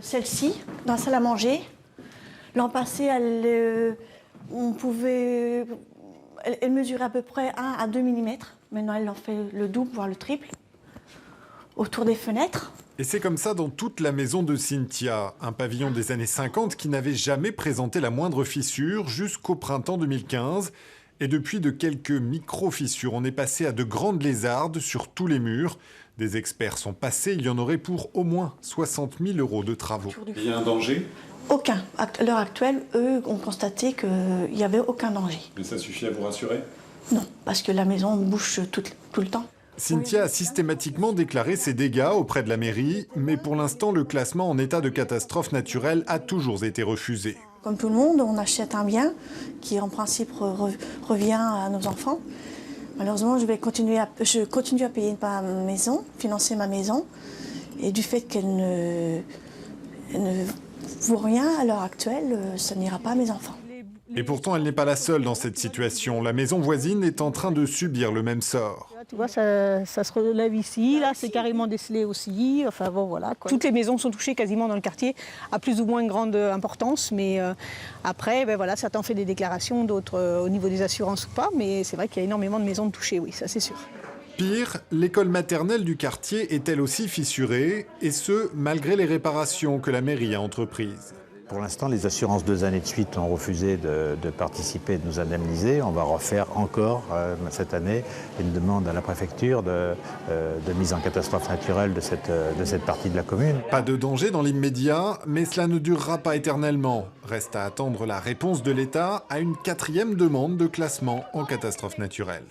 Celle-ci, dans la salle à manger, l'an passé, elle mesurait à peu près 1 à 2 mm. Maintenant, elle en fait le double, voire le triple, autour des fenêtres. Et c'est comme ça dans toute la maison de Cynthia, un pavillon des années 50 qui n'avait jamais présenté la moindre fissure jusqu'au printemps 2015. Et depuis, de quelques micro-fissures, on est passé à de grandes lézardes sur tous les murs. Des experts sont passés, il y en aurait pour au moins 60 000 € de travaux. Il y a un danger ? Aucun. À l'heure actuelle, eux ont constaté qu'il n'y avait aucun danger. Mais ça suffit à vous rassurer ? Non, parce que la maison bouge tout le temps. Cynthia a systématiquement déclaré ses dégâts auprès de la mairie, mais pour l'instant, le classement en état de catastrophe naturelle a toujours été refusé. Comme tout le monde, on achète un bien qui, en principe, revient à nos enfants. Malheureusement, je continue à payer ma maison, financer ma maison. Et du fait qu'elle ne vaut rien à l'heure actuelle, ça n'ira pas à mes enfants. Et pourtant, elle n'est pas la seule dans cette situation. La maison voisine est en train de subir le même sort. Tu vois, ça se relève ici, là c'est carrément décelé aussi, enfin bon voilà. Toutes les maisons sont touchées quasiment dans le quartier, à plus ou moins grande importance, mais après, ben voilà, certains ont fait des déclarations, d'autres au niveau des assurances ou pas, mais c'est vrai qu'il y a énormément de maisons touchées, oui, ça c'est sûr. Pire, l'école maternelle du quartier est elle aussi fissurée, et ce, malgré les réparations que la mairie a entreprises. Pour l'instant, les assurances 2 années de suite ont refusé de participer, de nous indemniser. On va refaire encore cette année une demande à la préfecture de mise en catastrophe naturelle de cette partie de la commune. Pas de danger dans l'immédiat, mais cela ne durera pas éternellement. Reste à attendre la réponse de l'État à une 4e demande de classement en catastrophe naturelle.